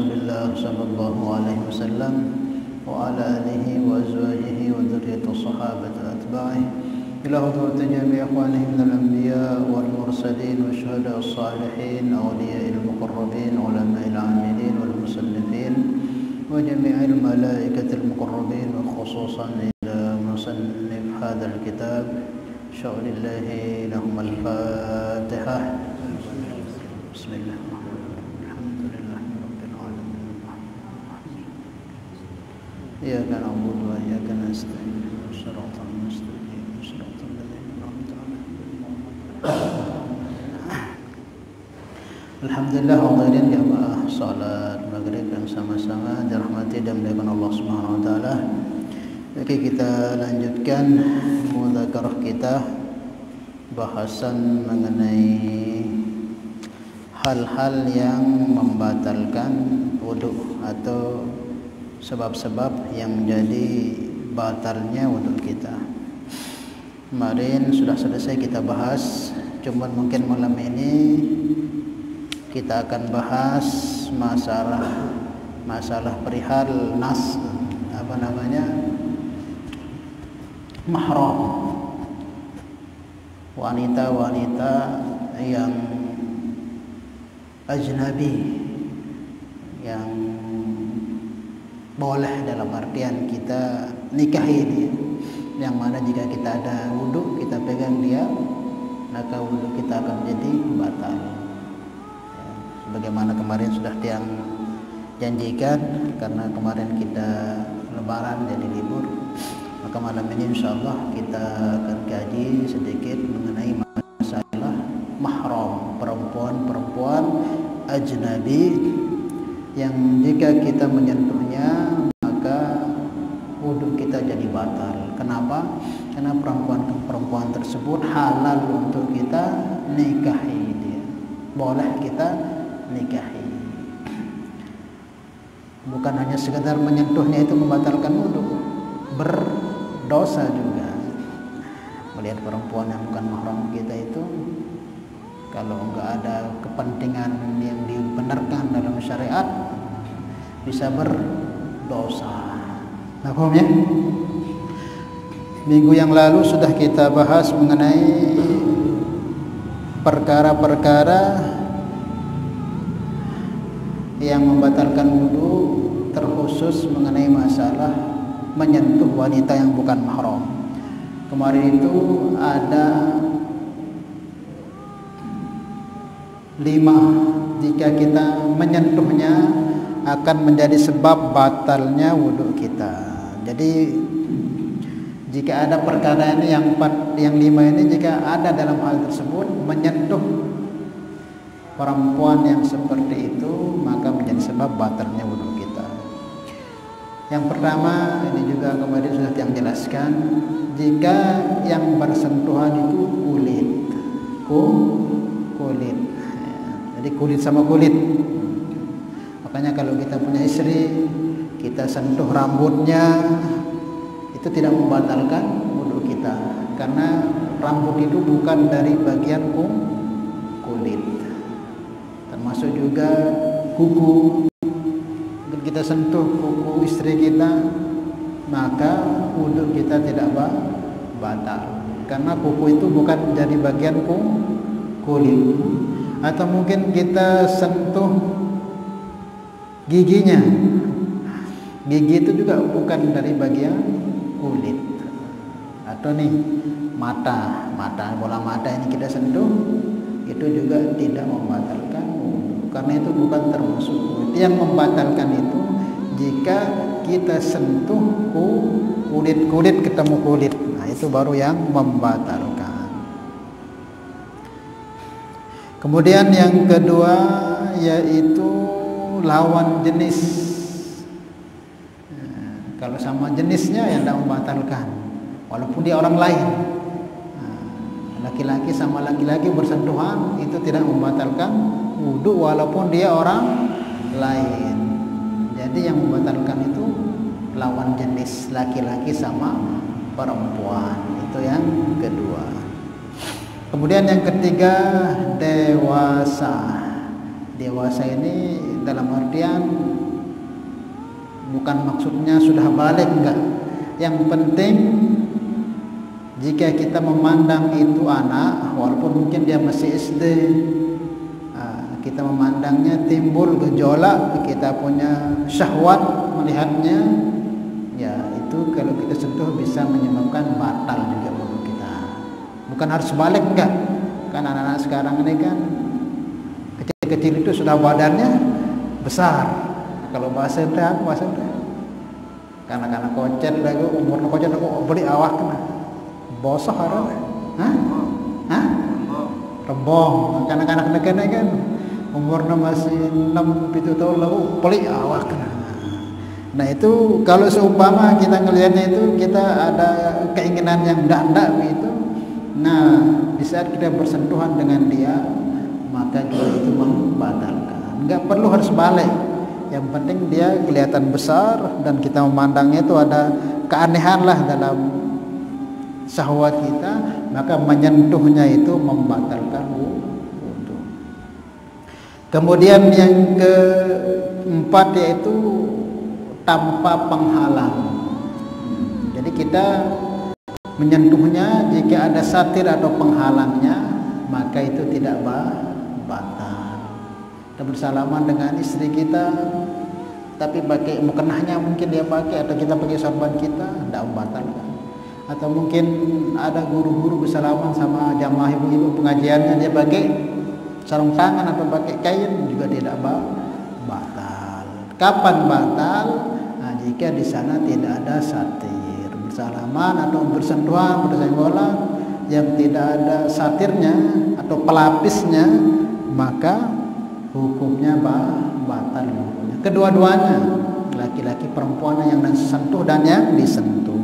Rasulillah sallallahu alaihi wasallam wa ala alihi wa azwajihi wa dzurriyyati sahabati wa atba'ihi ila hadrati jami' ikhwanihi minal anbiya wal mursalin wa syuhada as-salihin awliya'il muqarrabin ulama'il 'amilin wal musannifin wa jami'il malaikatil muqarrabin wa khususan ila musannif hadzal kitab sya'lillahi lahum al-fatihah. Bismillahirrahmanirrahim. Alhamdulillahirabbil alamin. Iyyaka na'budu wa iyyaka nasta'in. Shiratal mustaqim. Shiratal ladzina an'amta 'alaihim. Alhamdulillah, hadirin jamaah salat maghrib yang sama-sama dirahmati dan dimuliakan Allah Subhanahu wa taala. Oke, kita lanjutkan mudzakarah kita, bahasan mengenai hal-hal yang membatalkan wudu atau sebab-sebab yang menjadi batalnya wudu kita. Kemarin sudah selesai kita bahas, cuman mungkin malam ini kita akan bahas masalah perihal mahram, wanita-wanita yang ajnabi, yang boleh dalam artian kita nikahi dia, yang mana jika kita ada wudu kita pegang dia, maka wudu kita akan menjadi batal. Sebagaimana kemarin sudah yang janjikan, karena kemarin kita lebaran jadi libur, maka malam ini insyaallah kita akan kaji sedikit mengenai masalah mahram, perempuan ajnabi yang jika kita menyentuhnya maka wudu kita jadi batal. Kenapa? Karena perempuan tersebut halal untuk kita nikahi dia, boleh kita nikahi. Bukan hanya sekedar menyentuhnya itu membatalkan wudu, berdosa juga. Melihat perempuan yang bukan mahram kita itu, kalau enggak ada kepentingan yang dibenarkan dalam syariat, bisa berdosa. Nah, paham ya? Minggu yang lalu sudah kita bahas mengenai perkara-perkara yang membatalkan wudu, terkhusus mengenai masalah menyentuh wanita yang bukan mahram. Kemarin itu ada 5 jika kita menyentuhnya akan menjadi sebab batalnya wudu kita. Jadi jika ada perkara ini yang 5 ini, jika ada dalam hal tersebut menyentuh perempuan yang seperti itu, maka menjadi sebab batalnya wudu kita. Yang pertama, ini juga kemarin sudah yang jelaskan, jika yang bersentuhan itu kulit. Jadi kulit sama kulit. Makanya kalau kita punya istri, kita sentuh rambutnya, itu tidak membatalkan wudu kita, karena rambut itu bukan dari bagian kulit. Termasuk juga kuku, kita sentuh kuku istri kita, maka wudu kita tidak batal, karena kuku itu bukan dari bagian kulit. Atau mungkin kita sentuh giginya, gigi itu juga bukan dari bagian kulit. Atau nih bola mata ini kita sentuh, itu juga tidak membatalkan wudu, karena itu bukan termasuk kulit. Yang membatalkan itu jika kita sentuh kulit ketemu kulit, nah itu baru yang membatalkan. Kemudian yang kedua yaitu lawan jenis. Kalau sama jenisnya yang tidak membatalkan, walaupun dia orang lain. Laki-laki sama laki-laki bersentuhan itu tidak membatalkan wudu walaupun dia orang lain. Jadi yang membatalkan itu lawan jenis, laki-laki sama perempuan. Itu yang kedua. Kemudian yang ketiga, dewasa. Dewasa ini dalam artian bukan maksudnya sudah balik, enggak. Yang penting jika kita memandang itu anak, walaupun mungkin dia masih SD, kita memandangnya timbul gejolak, kita punya syahwat melihatnya, ya itu kalau kita sentuh bisa menyebabkan batal juga wudu kita. Bukan harus balik, enggak. Kan anak-anak sekarang ini kan kecil-kecil itu sudah badannya besar. Kalau bahasa itu apa bahasa itu? Karena kocet lagi, umur kocet aku beli awak kena bosok harap, rembong. Kanak-kanak nekene kan umurnya masih 6-7 tahun lalu beli awak kena. Nah itu kalau seumpama kita ngelihatnya itu kita ada keinginan yang ndak begitu. Nah di saat kita bersentuhan dengan dia, maka juga itu membatalkan. Enggak perlu harus balik. Yang penting dia kelihatan besar dan kita memandangnya itu ada keanehan lah dalam syahwat kita, maka menyentuhnya itu membatalkan wudu. Kemudian yang keempat yaitu tanpa penghalang. Jadi kita menyentuhnya jika ada satir atau penghalangnya, maka itu tidak batal. Kita bersalaman dengan istri kita, tapi pakai mukenahnya mungkin dia pakai, atau kita pakai sorban kita, tidak membatalkan. Atau mungkin ada guru-guru bersalaman sama jamaah ibu-ibu pengajiannya, dia pakai sarung tangan atau pakai kain, juga tidak batal. Kapan batal? Nah, jika di sana tidak ada satir, bersalaman atau bersentuhan, bersenggolan yang tidak ada satirnya atau pelapisnya, maka hukumnya batal. Kedua-duanya, laki-laki perempuan yang disentuh dan yang disentuh.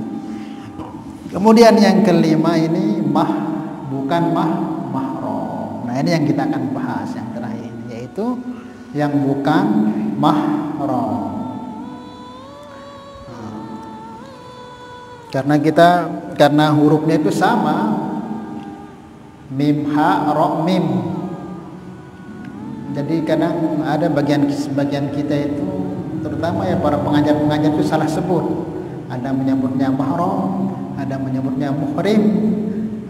Kemudian yang kelima ini bukan mahram. Nah ini yang kita akan bahas yang terakhir, yaitu yang bukan mahram. Karena hurufnya itu sama, mim ha ra mim. Jadi kadang ada bagian kita itu, terutama ya para pengajar-pengajar itu salah sebut. Ada menyebutnya mahram, ada menyebutnya muhrim,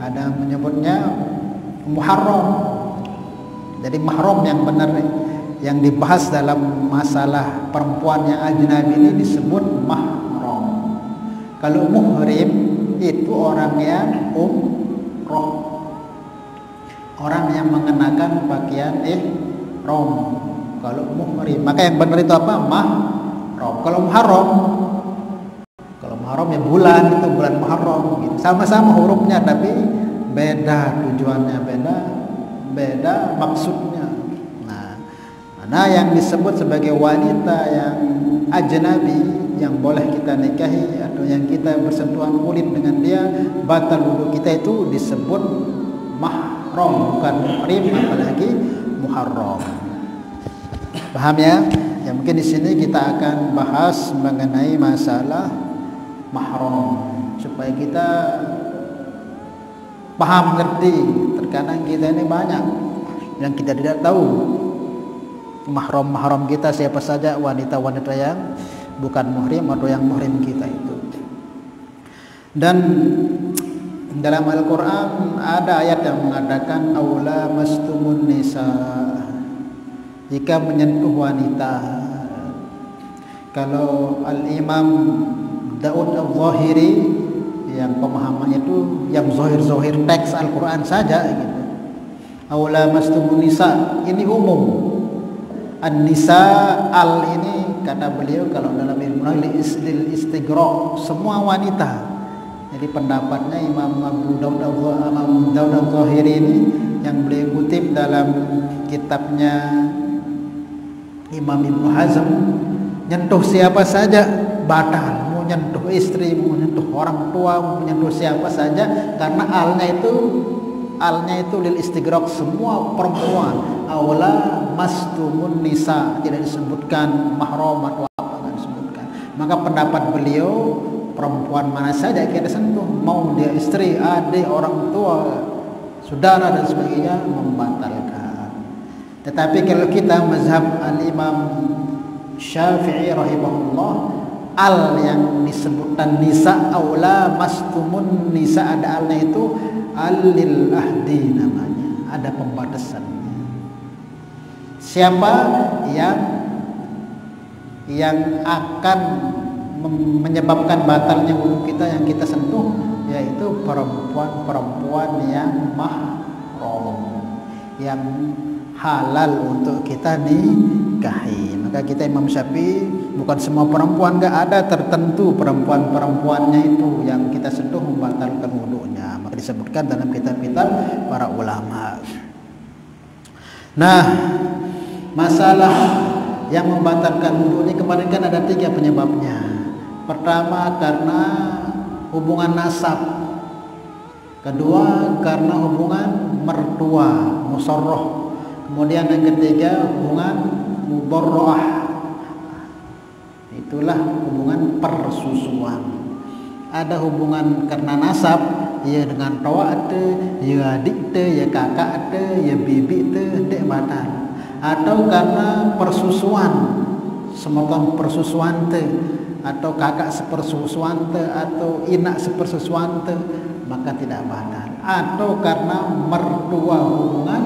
ada menyebutnya muharram. Jadi mahram yang benar, yang dibahas dalam masalah perempuan yang ajnabi ini disebut mahram. Kalau muhrim itu orang yang umroh, orang yang mengenakan pakaian ihram. Kalau muhrim, maka yang benar itu apa? Mahram. Kalau muharram ya bulan, itu bulan Muharram gitu. Sama-sama hurufnya tapi beda tujuannya, beda maksudnya. Nah, yang disebut sebagai wanita yang ajnabi yang boleh kita nikahi atau yang kita bersentuhan kulit dengan dia, batal wudu kita itu disebut mahram, bukan muhrim apalagi muharram. Paham ya? Ya mungkin di sini kita akan bahas mengenai masalah mahram supaya kita paham, ngerti. Terkadang kita ini banyak yang kita tidak tahu mahram kita siapa saja, wanita-wanita yang bukan muhrim atau yang muhrim kita itu. Dan dalam Al-Quran ada ayat yang mengatakan aula mastumun nisa, jika menyentuh wanita. Kalau Al-Imam Daud Al-Zahiri yang pemahamannya itu yang zahir teks Al-Quran saja gitu. Aula mastumun nisa ini umum. An-nisa al ini kata beliau kalau dalam ilmu lil istighraq, semua wanita. Jadi pendapatnya Imam Daud Al-Zahiri ini yang beliau kutip dalam kitabnya Imam Ibnu Hazm, nyentuh siapa saja batal. Mau nyentuh istri, mau nyentuh orang tua, mau nyentuh siapa saja, karena alnya itu lil istighraq, semua perempuan. Aula mastumun nisa, tidak disebutkan mahram atau apa, tidak disebutkan. Maka pendapat beliau perempuan mana saja kita sentuh, mau dia istri, adik, orang tua, saudara dan sebagainya, membatalkan. Tetapi kalau kita mazhab al-Imam Syafi'i rahimahullah, al yang disebutkan nisa, aula mastumun nisa, ada alnya itu alil ahdi namanya, ada pembatasannya. Siapa yang akan menyebabkan batalnya wudu kita yang kita sentuh, yaitu perempuan-perempuan yang mahram, yang halal untuk kita nikahi. Maka kita Imam Syafi'i, bukan semua perempuan, enggak ada tertentu perempuan-perempuannya itu yang kita sentuh membatalkan wudunya. Maka disebutkan dalam kitab-kitab para ulama. Nah, masalah yang membatalkan wudu ini kemarin kan ada 3 penyebabnya. Pertama karena hubungan nasab, kedua karena hubungan mertua musarrah, kemudian yang ketiga hubungan mubarra'ah, itulah hubungan persusuan. Ada hubungan karena nasab, ya dengan toa ada, ya adik ada, ya kakak ada, ya bibi ada, dek batal. Atau karena persusuan, semoga persusuan te, atau kakak sepersusuan te, atau inak sepersusuan te, maka tidak batal. Atau karena mertua, hubungan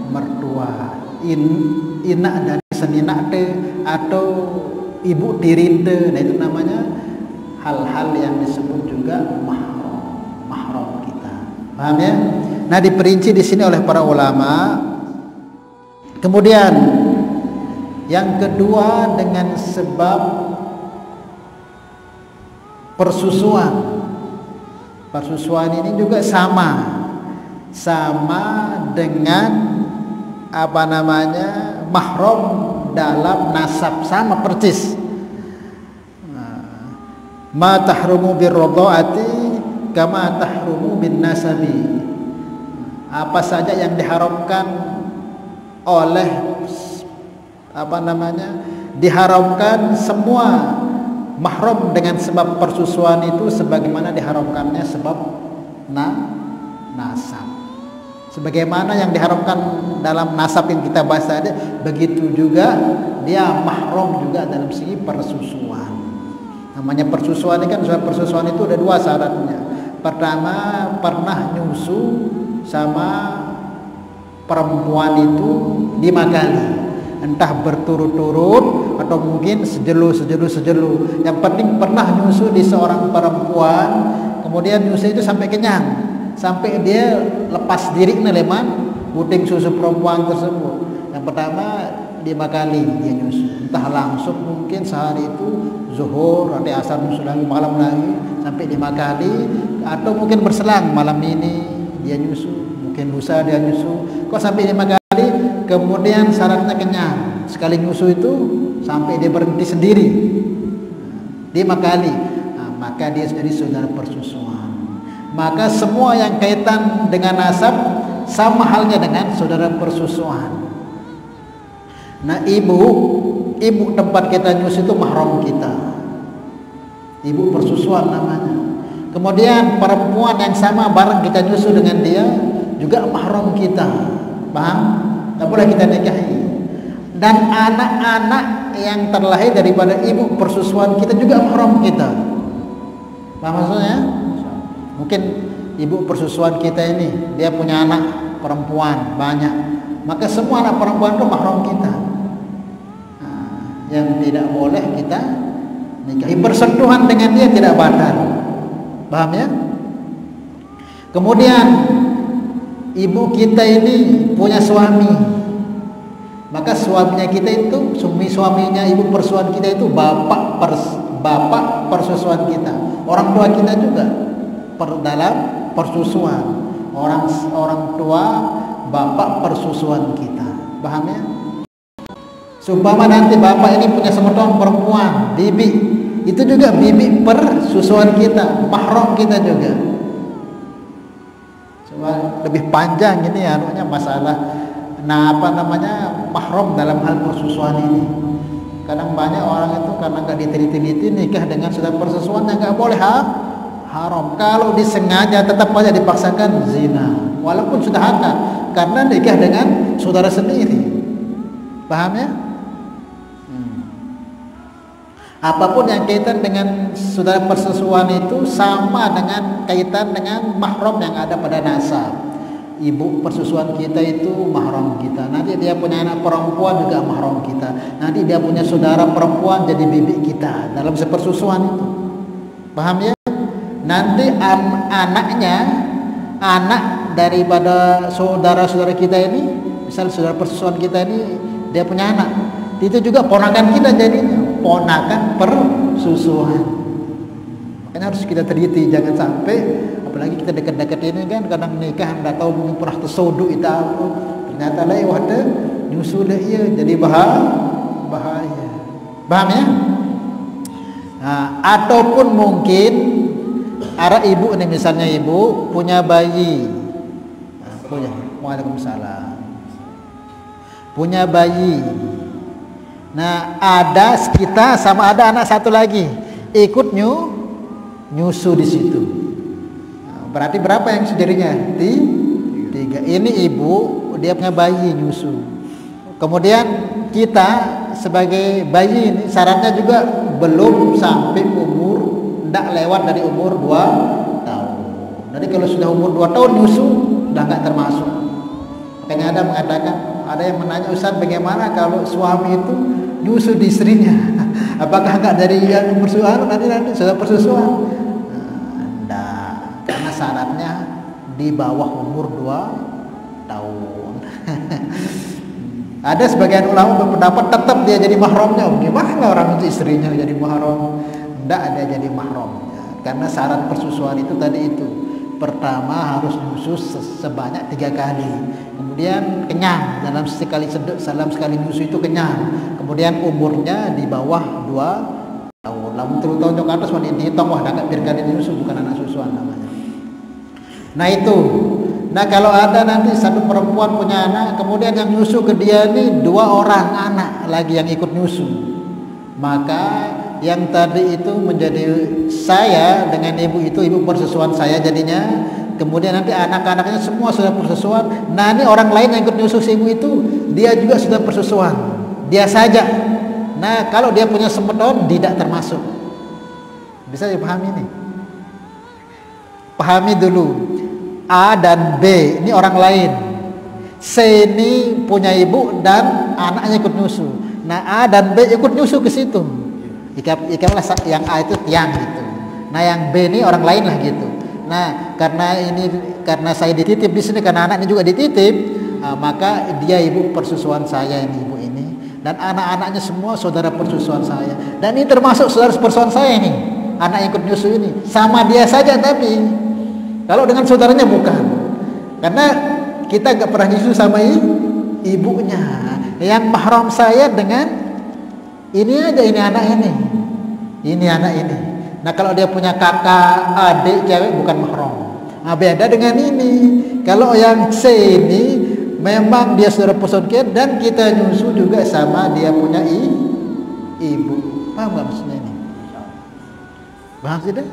mertua, inak dari seninak te, atau ibu tiri te, nah itu namanya hal-hal yang disebut juga mahram kita. Paham ya? Nah, diperinci di sini oleh para ulama. Kemudian yang kedua dengan sebab persusuan. Persusuan ini juga sama dengan mahram dalam nasab, sama persis. Ma tahrumu birradhaati kama tahrumu bin nasabi. Apa saja yang diharamkan oleh diharamkan semua mahram dengan sebab persusuan itu sebagaimana diharamkannya sebab nasab. Sebagaimana yang diharamkan dalam nasab yang kita bahas tadi, begitu juga dia mahram juga dalam segi persusuan. Namanya persusuan ini kan, persusuan itu ada 2 syaratnya. Pertama, pernah nyusu sama perempuan itu 5 kali, entah berturut-turut atau mungkin sejelu. Yang penting pernah nyusu di seorang perempuan, kemudian nyusu itu sampai kenyang, sampai dia lepas diri leman puting susu perempuan tersebut. Yang pertama 5 kali dia nyusu, entah langsung mungkin sehari itu zuhur, nanti asar nyusu lagi, malam lagi sampai 5 kali, atau mungkin berselang, malam ini dia nyusu, mungkin lusa dia nyusu, kok sampai 5 kali, kemudian syaratnya kenyang. Sekali nyusu itu sampai dia berhenti sendiri 5 kali, nah, maka dia jadi saudara persusuan. Maka semua yang kaitan dengan nasab sama halnya dengan saudara persusuan. Nah, ibu tempat kita nyusu itu mahram kita, ibu persusuan namanya. Kemudian perempuan yang sama bareng kita nyusu dengan dia juga mahram kita, paham? Tak boleh kita nikahi. Dan anak-anak yang terlahir daripada ibu persusuan kita juga mahram kita, paham maksudnya? Mungkin ibu persusuan kita ini dia punya anak perempuan banyak, maka semua anak perempuan itu mahram kita. Yang tidak boleh kita nikahi, bersentuhan dengan dia tidak batal, paham ya? Kemudian ibu kita ini punya suami, maka suaminya kita itu, suaminya ibu persusuan kita itu bapak persusuan kita, orang tua kita juga dalam persusuan, orang tua bapak persusuan kita, paham ya? Sumpama nanti bapak ini punya semertuan perempuan, bibi, itu juga bibi persusuan kita, mahram kita juga. Coba lebih panjang ini anunya masalah. Nah, mahram dalam hal persusuan ini. Kadang banyak orang itu karena nggak diteliti-teliti nikah dengan saudara persusuan yang nggak boleh haram. Kalau disengaja tetap aja dipaksakan zina, walaupun sudah akad, karena nikah dengan saudara sendiri, paham ya? Apapun yang kaitan dengan saudara persusuan itu sama dengan kaitan dengan mahram yang ada pada nasab. Ibu persusuan kita itu mahram kita. Nanti dia punya anak perempuan juga mahram kita. Nanti dia punya saudara perempuan jadi bibi kita dalam sepersusuan itu. Paham ya? Nanti anaknya, anak daripada saudara-saudara kita ini, misal saudara persusuan kita ini, dia punya anak, itu juga ponakan kita jadinya, ponakan persusuan. Makanya harus kita teliti, jangan sampai apalagi kita dekat-dekat ini kan kadang nikah nggak tahu mungkin pernah tersodu itu apa, ternyata lah wadah nyusul dia jadi bahaya. Paham ya? Nah, ataupun mungkin arah ibu nih, misalnya ibu punya bayi, Waalaikumsalam, punya bayi. Nah, ada kita sama ada anak satu lagi ikut nyusu di situ. Nah, berarti berapa yang sendirinya? Tiga. Ini ibu, dia punya bayi nyusu. Kemudian kita sebagai bayi ini syaratnya juga belum sampai umur, tidak lewat dari umur 2 tahun. Jadi kalau sudah umur 2 tahun nyusu sudah nggak termasuk. Makanya ada mengatakan, ada yang menanya, Ustaz bagaimana kalau suami itu nyusu di istrinya? Apakah nggak dari yang persusuan nanti sudah persusuan? Nah, karena syaratnya di bawah umur 2 tahun. Ada sebagian ulama berpendapat tetap dia jadi mahramnya. Gimana orang itu istrinya jadi mahram? Tidak ada jadi mahram ya. Karena syarat persusuan itu tadi itu, pertama harus nyusu sebanyak 3 kali, kemudian kenyang dalam sekali nyusu itu kenyang, kemudian umurnya di bawah 2 tahun. Lalu tahun ke atas wanita dihitung, wah agak kali nyusu, bukan anak susuan namanya. Nah itu. Nah kalau ada nanti satu perempuan punya anak, kemudian yang nyusu ke dia ini 2 orang anak lagi yang ikut nyusu, maka yang tadi itu menjadi saya dengan ibu itu, ibu persusuan saya jadinya. Kemudian nanti anak-anaknya semua sudah persusuan. Nah ini orang lain yang ikut nyusu si ibu itu, dia juga sudah persusuan, dia saja. Nah kalau dia punya semeton tidak termasuk. Bisa dipahami nih? Pahami dulu. A dan B ini orang lain. C ini punya ibu dan anaknya ikut nyusu. Nah A dan B ikut nyusu ke situ. Ikamlah yang A itu tiang gitu. Nah yang B ini orang lain lah gitu. Nah karena saya dititip di sini, karena anaknya juga dititip, maka dia ibu persusuan saya ini, ibu ini, dan anak-anaknya semua saudara persusuan saya. Dan ini termasuk saudara persusuan saya nih, anak yang ikut nyusu ini sama dia saja. Tapi kalau dengan saudaranya bukan, karena kita nggak pernah nyusu sama ibunya. Yang mahram saya dengan ini aja, ini anak ini anak ini. Nah kalau dia punya kakak adik cewek bukan mahram. Nah beda dengan ini. Kalau yang C ini memang dia saudara persaudaraan dan kita nyusu juga sama dia punya ibu. Paham nggak maksudnya ini? Paham tidak?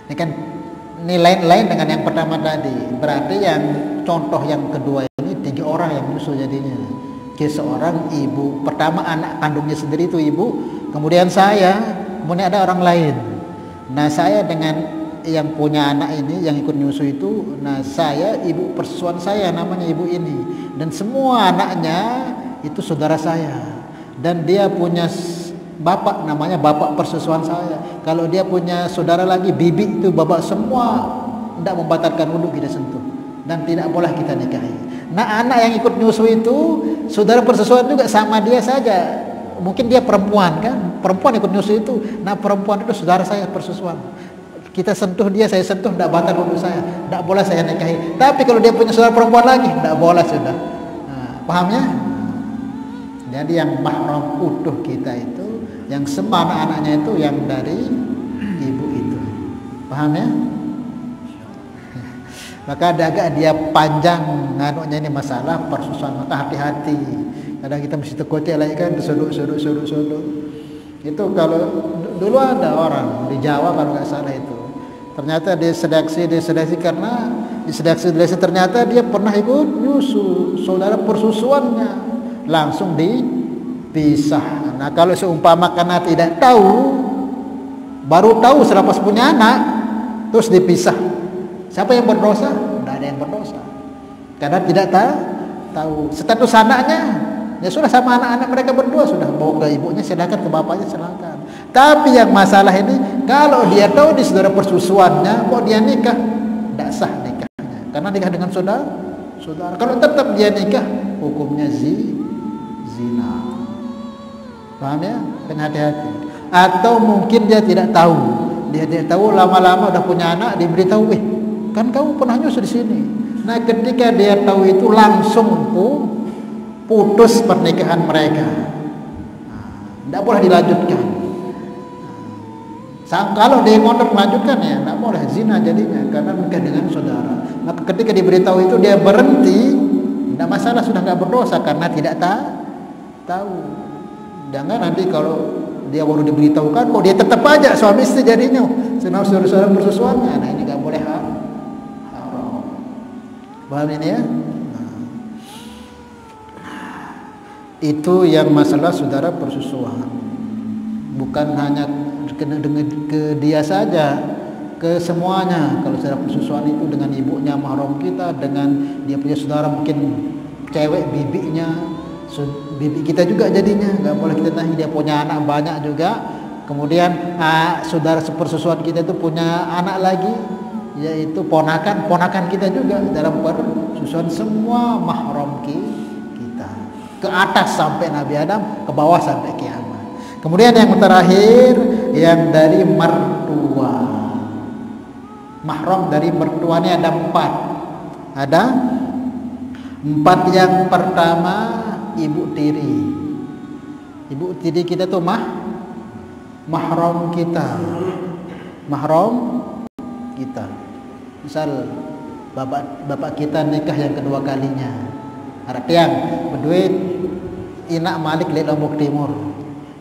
Ini kan nilai-nilai dengan yang pertama tadi. Berarti yang contoh yang kedua ini 3 orang yang nyusu jadinya. Seorang ibu, pertama anak kandungnya sendiri itu ibu, kemudian saya, kemudian ada orang lain. Nah saya dengan yang punya anak ini yang ikut nyusu itu, nah saya ibu persusuan saya namanya ibu ini, dan semua anaknya itu saudara saya, dan dia punya bapak namanya bapak persusuan saya. Kalau dia punya saudara lagi bibi itu bapak, semua tidak membatalkan wudhu kita sentuh dan tidak boleh kita nikahi. Nah anak yang ikut nyusu itu saudara persusuan juga sama dia saja. Mungkin dia perempuan kan, perempuan ikut nyusu itu. Nah perempuan itu saudara saya persusuan. Kita sentuh dia, saya sentuh, tidak batal wudhu saya, tidak boleh saya nikahi. Tapi kalau dia punya saudara perempuan lagi, tidak boleh sudah. Nah, pahamnya? Jadi yang mahram utuh kita itu, yang semua anak-anaknya itu yang dari ibu itu. Paham ya? Maka agak dia panjang nganunya ini masalah persusuan, maka hati-hati. Kadang kita mesti terkocek lagi kan, sudut. Itu kalau dulu ada orang di Jawa kalau nggak salah itu, ternyata diseleksi karena diseleksi ternyata dia pernah ikut nyusu saudara persusuannya. langsung dipisah. Nah, kalau seumpama karena tidak tahu, baru tahu selepas punya anak, terus dipisah, siapa yang berdosa? Tidak ada yang berdosa, karena tidak tahu status anaknya. Ya sudah, sama anak-anak mereka berdua sudah, bawa ke ibunya silakan, ke bapaknya silakan. Tapi yang masalah ini, kalau dia tahu di saudara persusuannya, kok dia nikah, tidak sah nikahnya, karena nikah dengan saudara. Kalau tetap dia nikah, hukumnya zina. Paham ya? Dengan hati-hati. Atau mungkin dia tidak tahu, lama-lama udah punya anak, diberitahu, kan kamu pernah nyusu di sini. Nah, ketika dia tahu itu, langsung putus pernikahan mereka. Tidak boleh dilanjutkan. Kalau dia ngotot melanjutkan, ya tidak boleh, zina jadinya, karena nikah dengan saudara. Maka ketika diberitahu itu dia berhenti, tidak masalah, sudah tidak berdosa karena tidak tahu. Jangan nanti kalau dia baru diberitahukan, kok dia tetap aja suami istri jadinya, senang saudara persusuannya. Nah, ini tidak boleh haram. Paham ini ya? Itu yang masalah saudara persusuan. Bukan hanya ke dia saja, ke semuanya. Kalau saudara persusuan itu dengan ibunya mahram kita, dengan dia punya saudara mungkin cewek, bibinya, bibi kita juga jadinya. Nggak boleh kita tahu dia punya anak banyak juga. Kemudian saudara sepersusuan kita itu punya anak lagi, yaitu ponakan kita juga dalam persusuan. Semua mahram kita, ke atas sampai Nabi Adam, ke bawah sampai kiamat. Kemudian yang terakhir, yang dari mertua. Mahram dari mertuanya ada 4. Ada 4. Yang pertama, ibu tiri. Ibu tiri kita tuh mahram kita. Mahram kita. Misal bapak kita nikah yang kedua kalinya, ada tiang berduit inak malik lek Lombok Timur.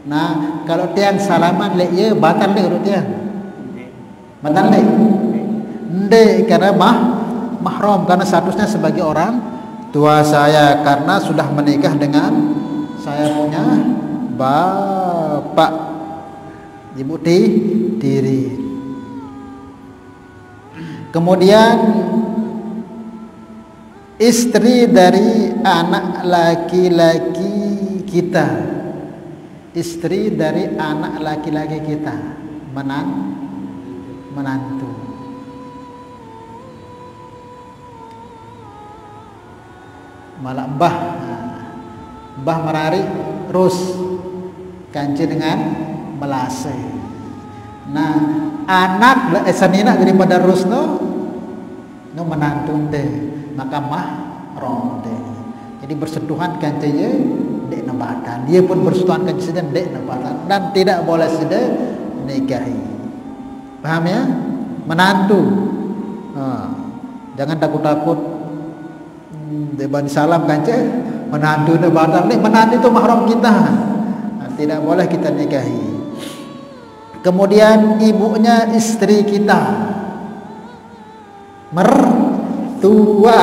Nah, kalau tiang salaman lek ye batal lek urut tiang. Batal lek. Ndek, karena mahram, karena statusnya sebagai orang tua saya, karena sudah menikah dengan saya punya bapak, ibu tiri. Kemudian istri dari anak laki-laki kita, istri dari anak laki-laki kita, menantu. Malah mbah merari terus kanci dengan melase. Nah, anak sanina daripada rusno menantu deh, maka mahram deh. Jadi bersentuhan kancenya dek nabatan, dia pun bersentuhan kancenya dek nabatan, dan tidak boleh sudah nikahi. Paham ya? Menantu. Jangan takut-takut deban salam kancenya menantu nabatan. Menantu itu mahram kita, tidak boleh kita nikahi. Kemudian ibunya istri kita, mertua.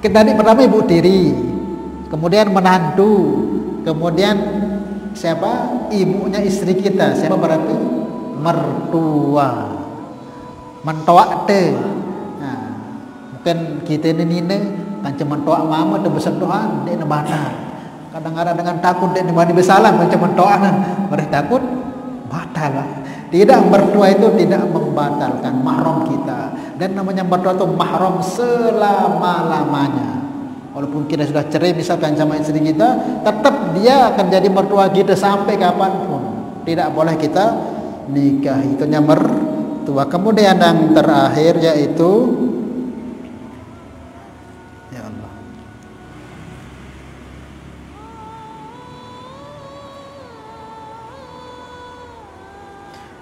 Tadi pertama ibu tiri, kemudian menantu, kemudian siapa? Ibunya istri kita. Siapa berarti? Mertua. Mentoak te. Nah, mungkin kita ini kan cuma mentoak mama tu bersentuhan dia batal. Kadang-kadang dengan takut dia dimana bersalah macam mentoak, mereka takut batal lah. Tidak, mertua itu tidak membatalkan mahram kita. Dan namanya mertua itu mahram selama-lamanya. Walaupun kita sudah cerai misalkan sama istri kita, tetap dia akan jadi mertua kita sampai kapanpun. Tidak boleh kita nikahi. Itu mertua. Kemudian yang terakhir yaitu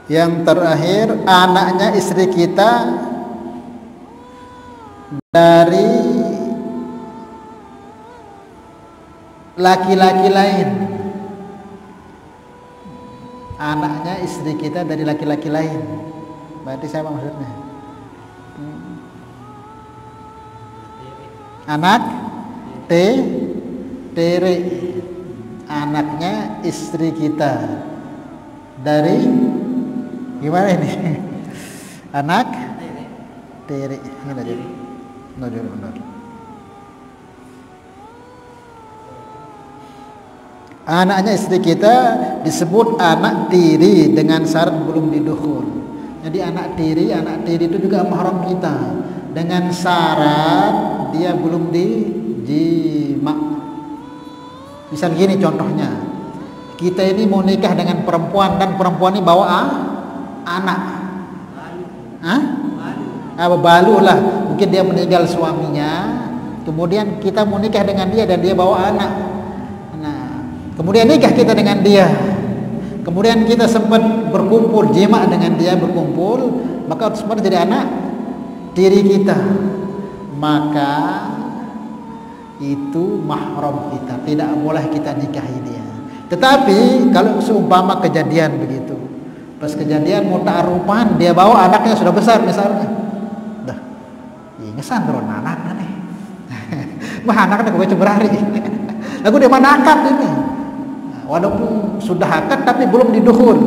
yang terakhir, anaknya istri kita dari laki-laki lain. Anaknya istri kita dari laki-laki lain. Berarti siapa maksudnya? Anak tiri anaknya istri kita dari gimana ini? Anak tiri mana jadi? Anaknya istri kita disebut anak tiri dengan syarat belum didukhul. Jadi anak tiri itu juga mahram kita dengan syarat dia belum dijima. Misal gini contohnya, kita ini mau nikah dengan perempuan dan perempuan ini bawa anak. Balu lah, mungkin dia meninggal suaminya, kemudian kita mau nikah dengan dia dan dia bawa anak. Kemudian nikah kita dengan dia, kemudian kita sempat berkumpul jima dengan dia berkumpul, maka otomatis jadi anak tiri kita, maka itu mahram kita, tidak boleh kita nikahi dia. Tetapi kalau seumpama kejadian begitu, pas kejadian mau ta'arufan dia bawa anaknya sudah besar misalnya, dah, ingesan turun anaknya nih, mah anaknya gue berhari, lagu dia mana akad ini. Walaupun sudah akad tapi belum didukhul,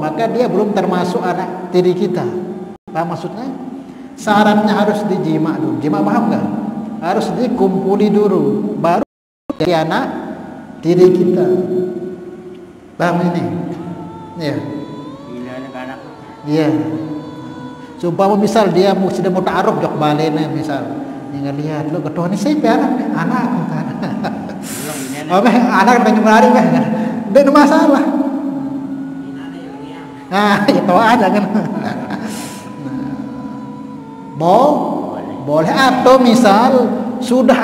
maka dia belum termasuk anak tiri kita. Paham maksudnya? Syaratnya harus dijima dulu. Jima paham nggak? Harus dikumpuli dulu, baru jadi anak tiri kita. Paham ini? Iya. Iya. Sumpah misal dia sudah mau ta'aruf jok balena misal, yang lihat lo ketua ini siapa anak anak pengen lari kan, tidak masalah. Nah itu aja kan. Boleh atau misal sudah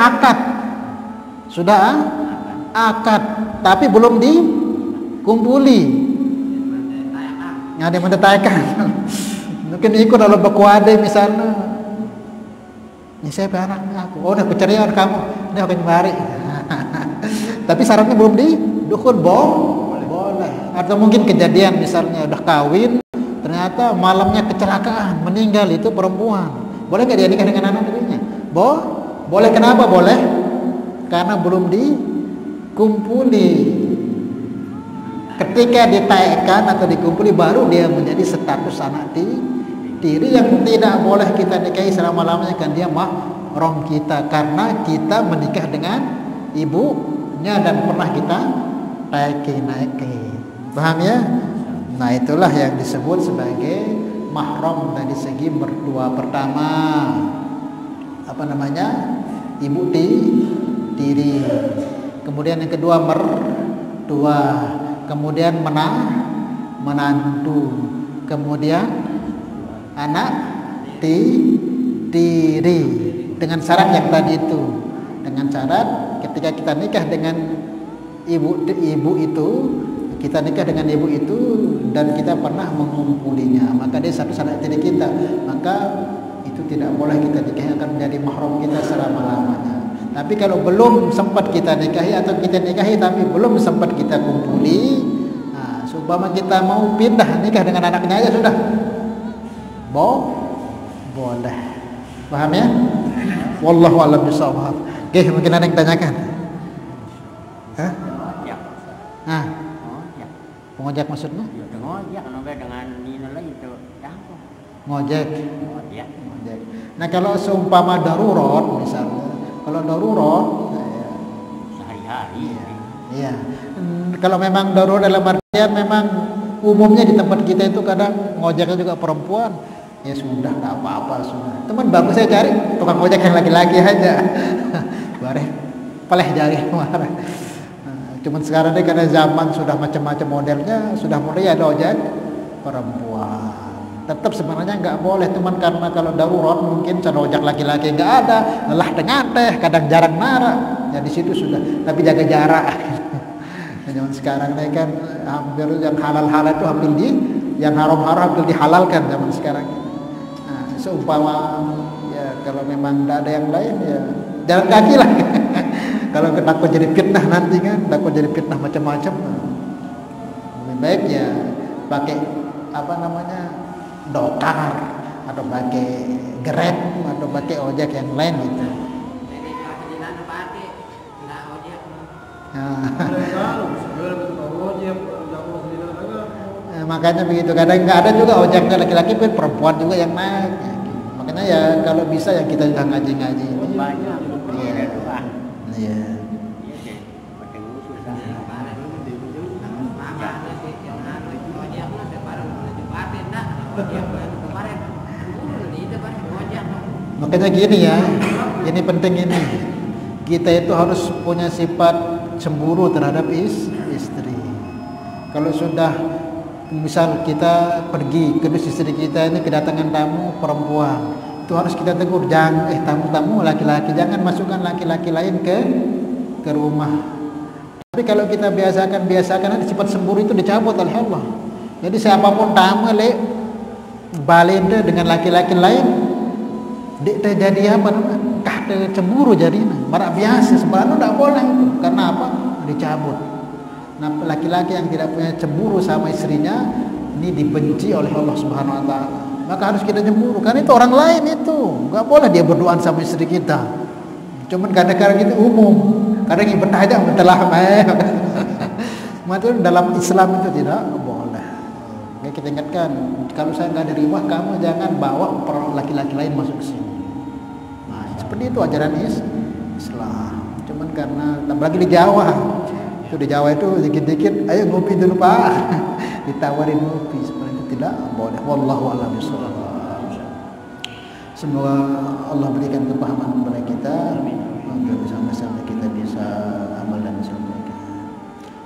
akad tapi belum dikumpuli, ada yang mendetaikan. Mungkin ikut dalam bakuade misalnya, ini siapa anaknya aku, oh udah keceriaan kamu, ini akan kembali. Tapi syaratnya belum didukhul, boleh. Atau mungkin kejadian misalnya udah kawin, ternyata malamnya kecelakaan, meninggal itu perempuan, boleh nggak dia nikah dengan anak dirinya? Boleh. Kenapa boleh? Karena belum dikumpuli. Ketika ditaikkan atau dikumpuli baru dia menjadi status anak tiri yang tidak boleh kita nikahi selama-lamanya, kan dia mahram kita karena kita menikah dengan ibunya dan pernah kita naiki. Paham ya? Nah itulah yang disebut sebagai mahram dari segi mertua pertama, apa namanya, ibu tiri. Kemudian yang kedua mertua, kemudian menantu, kemudian anak tiri dengan syarat yang tadi itu, dengan syarat ketika kita nikah dengan ibu itu, kita nikah dengan ibu itu dan kita pernah mengumpulinya, maka dia satu anak tiri kita, maka itu tidak boleh kita nikahi, akan menjadi mahram kita selama-lamanya. Tapi kalau belum sempat kita nikahi atau kita nikahi tapi belum sempat kita kumpuli, nah, seumpama kita mau pindah nikah dengan anaknya aja sudah, boleh. Paham ya? Wallahu a'lam bishawab. Oke, mungkin ada yang tanyakan? Hah? Nah, pengojek maksudnya? Ngojek, dengan ini lagi itu. Ngojek. Nah, kalau seumpama darurat misalnya, kalau darurat sehari-hari. Iya. Kalau memang darurat dalam artian memang umumnya di tempat kita itu kadang ngojeknya juga perempuan, ya sudah, nggak apa-apa sudah. Teman bagus saya cari tukang ojek yang laki-laki aja. Bareng peleh jari kemarin. Cuman sekarang ini karena zaman sudah macam-macam modelnya, sudah mulai ada ojek perempuan. Tetap sebenarnya nggak boleh, teman, karena kalau darurat mungkin cara ojek laki-laki nggak ada, lelah dengan teh, kadang jarang nara, ya di situ sudah. Tapi jaga jarak. Zaman sekarang ini kan hampir yang halal-halal itu hampir yang haram-haram hampir dihalalkan zaman sekarang. Nah, seumpama ya kalau memang tidak ada yang lain ya jalan kaki lah. Kalau takut jadi fitnah nanti kan, takut jadi fitnah macam-macam. Lebih baik ya pakai apa namanya, dokar atau pakai Grab atau pakai ojek yang lain gitu. Makanya begitu. Kadang nggak ada juga ojaknya laki-laki, pun perempuan juga yang naik. Makanya ya kalau bisa yang kita juga ngaji-ngaji ini. Banyak. Iya. Iya. Makanya gini ya, ini penting ini. Kita itu harus punya sifat cemburu terhadap istri. Kalau sudah misal kita pergi, terus istri kita ini kedatangan tamu perempuan, itu harus kita tegur, jangan tamu-tamu laki-laki, jangan masukkan laki-laki lain ke rumah. Tapi kalau kita biasakan nanti sifat cemburu itu dicabut oleh Allah. Jadi siapapun tamu balenda dengan laki-laki lain, dia jadi apa? Kah cemburu jadinya, marak biasa sebenarnya tidak boleh itu. Karena apa? Dicabut. Nah, laki-laki yang tidak punya cemburu sama istrinya ini dibenci oleh Allah Subhanahu wa taala. Maka harus kita cemburu karena itu orang lain itu. Enggak boleh dia berduaan sama istri kita. Cuman kadang-kadang itu umum. Kadang ibadah aja betelah Maka dalam Islam itu tidak boleh. Oke, kita ingatkan, kalau saya enggak ada rumah, kamu jangan bawa laki-laki lain masuk ke sini. Nah, seperti itu ajaran Islam. Cuman karena apalagi di Jawa. Itu di Jawa itu dikit-dikit, ayo ngopi dulu Pak. Ditawarin ngopi, seperti itu tidak boleh. Wallahu a'lam bishawab. Semoga Allah berikan kepahaman kepada kita, agar bersama-sama kita bisa amal dan sampaikan.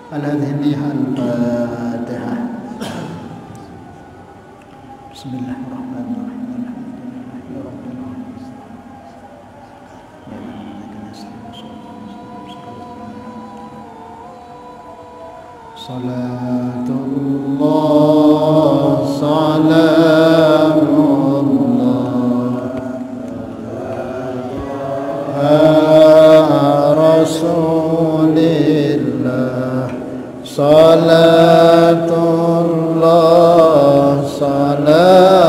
Al-Fatihah. Bismillahirrahmanirrahim. Salatullah, salamullah Rasulillah. Salatullah, salam